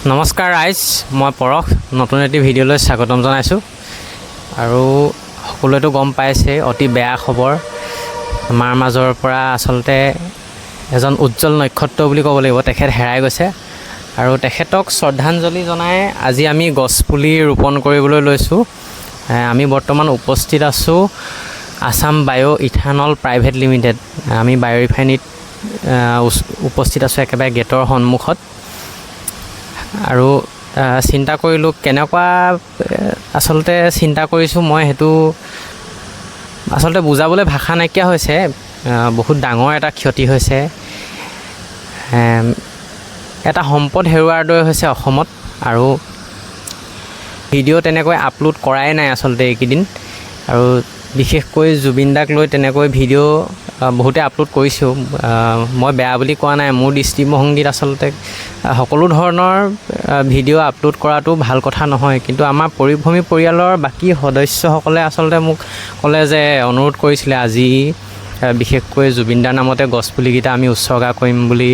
নমস্কাৰ ৰাইজ, মই পৰশ নতুন এটি ভিডিঅ'লৈ স্বাগতম জনাইছোঁ। আৰু সকলোৱেতো গম পাইছে অতি বেয়া খবৰ আমাৰ মাজৰ পৰা আচলতে এজন উজ্জ্বল নক্ষত্ৰ বুলি ক'ব লাগিব, তেখেত হেৰাই গৈছে। আৰু তেখেতক শ্ৰদ্ধাঞ্জলি জনাই আজি আমি গছপুলি ৰোপণ কৰিবলৈ লৈছোঁ। আমি বৰ্তমান উপস্থিত আছোঁ আছাম বায়' ইথানল প্ৰাইভেট লিমিটেড। আমি বায়' ৰিফাইনেৰীত উপস্থিত আছোঁ একেবাৰে গেটৰ সন্মুখত। আৰু চিন্তা কৰিলোঁ কেনেকুৱা আচলতে চিন্তা কৰিছোঁ মই, সেইটো আচলতে বুজাবলৈ ভাষা নাইকিয়া হৈছে। বহুত ডাঙৰ এটা ক্ষতি হৈছে, এটা সম্পদ হেৰুৱাৰ দৰে হৈছে অসমত। আৰু ভিডিঅ' তেনেকৈ আপলোড কৰাই নাই আচলতে এইকেইদিন। আৰু বিশেষকৈ জুবিন দাক লৈ তেনেকৈ ভিডিঅ' বহুতে আপলোড কৰিছোঁ। মই বেয়া বুলি কোৱা নাই, মোৰ দৃষ্টিভংগীত আচলতে সকলো ধৰণৰ ভিডিঅ' আপলোড কৰাটো ভাল কথা নহয়। কিন্তু আমাৰ পৰিভ্ৰমী পৰিয়ালৰ বাকী সদস্যসকলে আচলতে মোক ক'লে যে অনুৰোধ কৰিছিলে আজি বিশেষকৈ জুবিন দাৰ নামতে গছপুলিকেইটা আমি উৎসৰ্গা কৰিম বুলি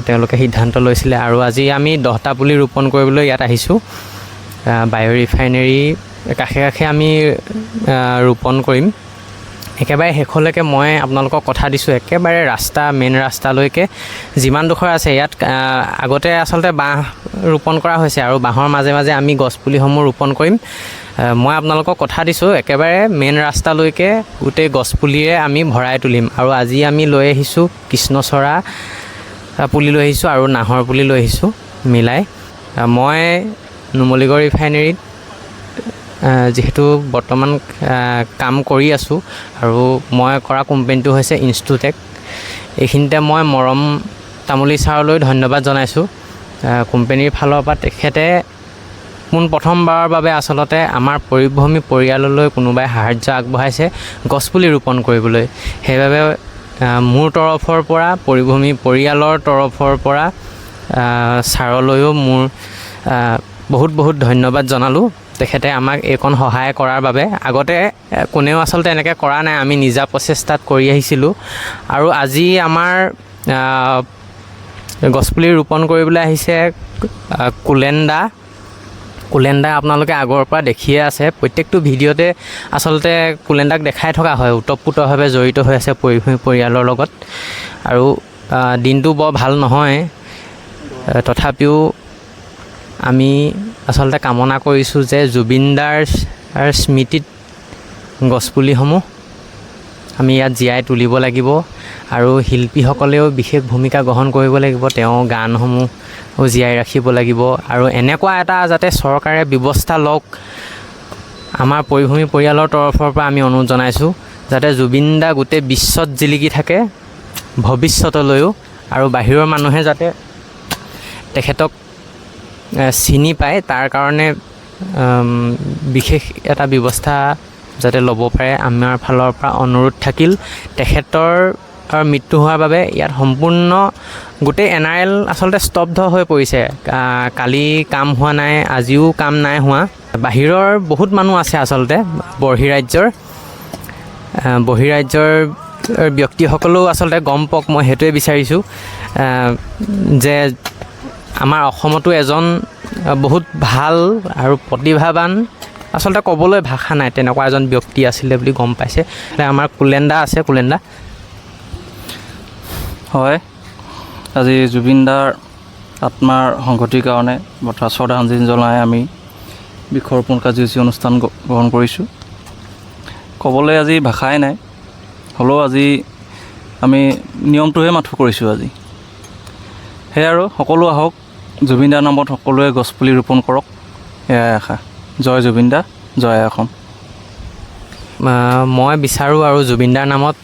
তেওঁলোকে সিদ্ধান্ত লৈছিলে। আৰু আজি আমি 10টা পুলি ৰোপণ কৰিবলৈ ইয়াত আহিছোঁ। বায়' ৰিফাইনেৰী কাষে কাষে আমি ৰোপণ কৰিম। একেবাৰে শেষলৈকে মই আপোনালোকক কথা দিছোঁ, একেবাৰে মেইন ৰাস্তালৈকে যিমানডোখৰ আছে ইয়াত আগতে আচলতে বাঁহ ৰোপণ কৰা হৈছে আৰু বাঁহৰ মাজে মাজে আমি গছপুলিসমূহ ৰোপণ কৰিম। মই আপোনালোকক কথা দিছোঁ একেবাৰে মেইন ৰাস্তালৈকে গোটেই গছপুলিৰে আমি ভৰাই তুলিম। আৰু আজি আমি লৈ আহিছোঁ কৃষ্ণচূড়া পুলি লৈ আহিছোঁ আৰু নাহৰ পুলি লৈ আহিছোঁ মিলাই। মই নুমলীগড় ৰিফাইনেৰীত যিহেতু বৰ্তমান কাম কৰি আছোঁ, আৰু মই কৰা কোম্পেনীটো হৈছে ইনষ্টোটেক। এইখিনিতে মই মৰম তামুলী ছাৰলৈ ধন্যবাদ জনাইছোঁ। কোম্পেনীৰ ফালৰ পৰা তেখেতে প্ৰথমবাৰৰ বাবে আচলতে আমাৰ পৰিভ্ৰমী পৰিয়াললৈ কোনোবাই সাহাৰ্য আগবঢ়াইছে গছপুলি ৰোপণ কৰিবলৈ। সেইবাবে মোৰ তৰফৰ পৰা, পৰিভ্ৰমী পৰিয়ালৰ তৰফৰ পৰা ছাৰলৈও মোৰ বহুত বহুত ধন্যবাদ জনালোঁ। তেখেতে আমাক এইকণ সহায় কৰাৰ বাবে। আগতে কোনেও আচলতে এনেকৈ কৰা নাই, আমি নিজা প্ৰচেষ্টাত কৰি আহিছিলোঁ। আৰু আজি আমাৰ গছপুলি ৰোপণ কৰিবলৈ আহিছে কুলেণ্ডা আপোনালোকে আগৰ পৰা দেখিয়ে আছে, প্ৰত্যেকটো ভিডিঅ'তে আচলতে কুলেণ্ডাক দেখাই থকা হয়। ওতঃপ্ৰোতভাৱে জড়িত হৈ আছে পৰিভ্ৰমী পৰিয়ালৰ লগত। আৰু দিনটো বৰ ভাল নহয়, তথাপিও আমি আচলতে কামনা কৰিছোঁ যে জুবিন দাৰ স্মৃতিত গছপুলিসমূহ আমি ইয়াত জীয়াই তুলিব লাগিব। আৰু শিল্পীসকলেও বিশেষ ভূমিকা গ্ৰহণ কৰিব লাগিব, তেওঁৰ গানসমূহ জীয়াই ৰাখিব লাগিব। আৰু এনেকুৱা এটা যাতে চৰকাৰে ব্যৱস্থা লওক, আমাৰ পৰিভ্ৰমী পৰিয়ালৰ তৰফৰ পৰা আমি অনুৰোধ জনাইছোঁ যাতে জুবিন দা গোটেই বিশ্বত জিলিকি থাকে ভৱিষ্যতলৈও, আৰু বাহিৰৰ মানুহে যাতে তেখেতক চিনি পায় তাৰ কাৰণে বিশেষ এটা ব্যৱস্থা যাতে ল'ব পাৰে আমাৰ ফালৰ পৰা অনুৰোধ থাকিল। তেখেতৰ মৃত্যু হোৱাৰ বাবে ইয়াত সম্পূৰ্ণ গোটেই NRL আচলতে স্তব্ধ হৈ পৰিছে। কালি কাম হোৱা নাই, আজিও কাম নাই হোৱা। বাহিৰৰ বহুত মানুহ আছে আচলতে, বহিৰাজ্যৰ ব্যক্তিসকলেও আচলতে গম পাওক, মই সেইটোৱে বিচাৰিছোঁ যে আমাৰ অসমতো এজন বহুত ভাল আৰু প্ৰতিভাৱান, আচলতে ক'বলৈ ভাষা নাই, তেনেকুৱা এজন ব্যক্তি আছিলে বুলি গম পাইছে। আমাৰ কুলেণ্ডা আছে। কুলেণ্ডা হয়, আজি জুবিন দাৰ আত্মাৰ সংগতিৰ কাৰণে শ্ৰদ্ধাঞ্জলি জনাই আমি বৃক্ষৰোপণ কাৰ্যসূচী অনুষ্ঠান গ্ৰহণ কৰিছোঁ। ক'বলৈ আজি ভাষাই নাই, হ'লেও আজি আমি নিয়মটোহে মাথো কৰিছোঁ আজি। সেয়া আৰু সকলো আহক, জুবিন দাৰ নামত সকলোৱে গছপুলি ৰোপণ কৰক, এয়াই আশা। জয় জুবিন দা, জয় অসম। মই বিচাৰোঁ আৰু জুবিন দাৰ নামত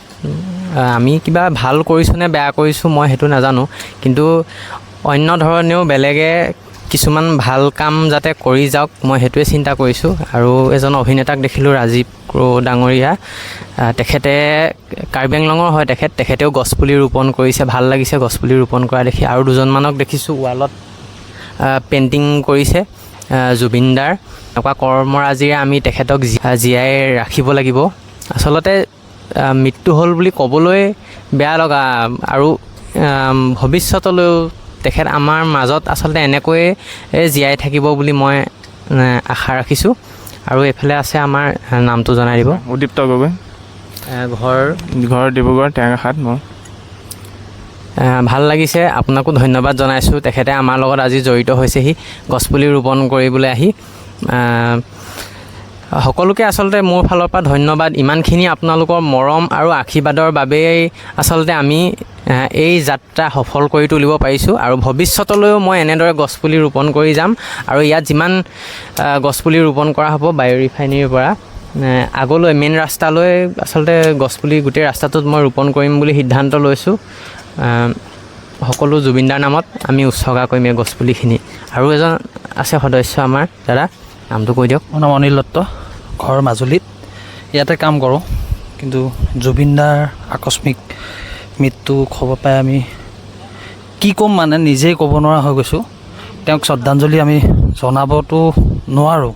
আমি কিবা ভাল কৰিছোঁ নে বেয়া কৰিছোঁ মই সেইটো নাজানো, কিন্তু অন্য ধৰণেও বেলেগে কিছুমান ভাল কাম যাতে কৰি যাওক মই সেইটোৱে চিন্তা কৰিছোঁ। আৰু এজন অভিনেতাক দেখিলোঁ, ৰাজীৱ ডাঙৰীয়া, তেখেতে কাৰ্বি আংলঙৰ হয়, তেখেতেও গছপুলি ৰোপণ কৰিছে, ভাল লাগিছে গছপুলি ৰোপণ কৰা দেখি। আৰু দুজনমানক দেখিছোঁ ৱালত পেইণ্টিং কৰিছে জুবিন দাৰ। এনেকুৱা কৰ্মৰাজিৰে আমি তেখেতক জীয়াই ৰাখিব লাগিব। আচলতে মৃত্যু হ'ল বুলি ক'বলৈ বেয়া লগা, আৰু ভৱিষ্যতলৈও তেখেত আমাৰ মাজত আচলতে এনেকৈয়ে জীয়াই থাকিব বুলি মই আশা ৰাখিছোঁ। আৰু এইফালে আছে আমাৰ নামটো জনাই দিব। উদীপ্ত গগৈ, ঘৰ ডিব্ৰুগড় টেঙাখাত মোৰ। ভাল লাগিছে, আপোনাকো ধন্যবাদ জনাইছোঁ। তেখেতে আমাৰ লগত আজি জড়িত হৈছেহি গছপুলি ৰোপণ কৰিবলৈ আহি। সকলোকে আচলতে মোৰ ফালৰ পৰা ধন্যবাদ। ইমানখিনি আপোনালোকৰ মৰম আৰু আশীৰ্বাদৰ বাবেই আচলতে আমি এই যাত্ৰা সফল কৰি তুলিব পাৰিছোঁ। আৰু ভৱিষ্যতলৈও মই এনেদৰে গছপুলি ৰোপণ কৰি যাম। আৰু ইয়াত যিমান গছপুলি ৰোপণ কৰা হ'ব বায়ু ৰিফাইনেৰীৰ পৰা আগলৈ মেইন ৰাস্তালৈ আচলতে গছপুলি গোটেই ৰাস্তাটোত মই ৰোপণ কৰিম বুলি সিদ্ধান্ত লৈছোঁ। সকলো জুবিনদাৰ নামত আমি উৎসৰ্গা কৰিম এই গছপুলিখিনি। আৰু এজন আছে সদস্য আমাৰ, দাদা নামটো কৈ দিয়ক। মোৰ নাম অনিল দত্ত, ঘৰ মাজুলীত, ইয়াতে কাম কৰোঁ। কিন্তু জুবিনদাৰ আকস্মিক মৃত্যু খবৰ পাই আমি কি ক'ম মানে নিজেই ক'ব নোৱাৰা হৈ গৈছোঁ। তেওঁক শ্ৰদ্ধাঞ্জলি আমি জনাবতো নোৱাৰোঁ,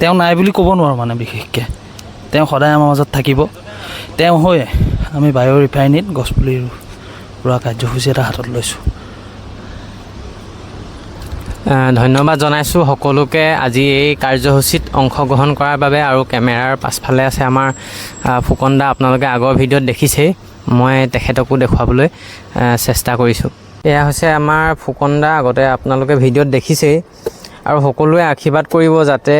তেওঁ নাই বুলি ক'ব নোৱাৰোঁ মানে বিশেষকৈ। তেওঁ সদায় আমাৰ মাজত থাকিব। তেওঁ হৈ আমি বায়ু ৰিফাইনেৰীত গছপুলি ৰোৱা কাৰ্যসূচী এটা হাতত লৈছোঁ। ধন্যবাদ জনাইছোঁ সকলোকে আজি এই কাৰ্যসূচীত অংশগ্ৰহণ কৰাৰ বাবে। আৰু কেমেৰাৰ পাছফালে আছে আমাৰ ফুকন দা, আপোনালোকে আগৰ ভিডিঅ'ত দেখিছেই, মই তেখেতকো দেখুৱাবলৈ চেষ্টা কৰিছোঁ। এয়া হৈছে আমাৰ ফুকন দা, আগতে আপোনালোকে ভিডিঅ'ত দেখিছেই। আৰু সকলোৱে আশীৰ্বাদ কৰিব যাতে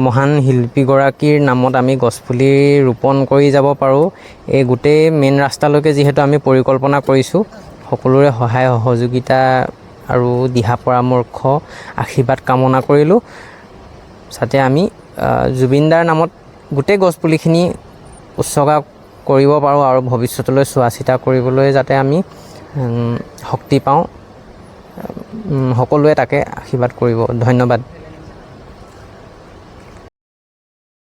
মহান শিল্পীগৰাকীৰ নামত আমি গছপুলি ৰোপণ কৰি যাব পাৰোঁ। এই গোটেই মেইন ৰাস্তালৈকে যিহেতু আমি পৰিকল্পনা কৰিছোঁ, সকলোৰে সহায় সহযোগিতা আৰু দিহা পৰামৰ্শ আশীৰ্বাদ কামনা কৰিলোঁ, যাতে আমি জুবিনদাৰ নামত গোটেই গছপুলিখিনি উৎসৰ্গা কৰিব পাৰোঁ আৰু ভৱিষ্যতলৈ চোৱা চিতা কৰিবলৈ যাতে আমি শক্তি পাওঁ। সকলোৱে তাকে আশীৰ্বাদ কৰিব। ধন্যবাদ।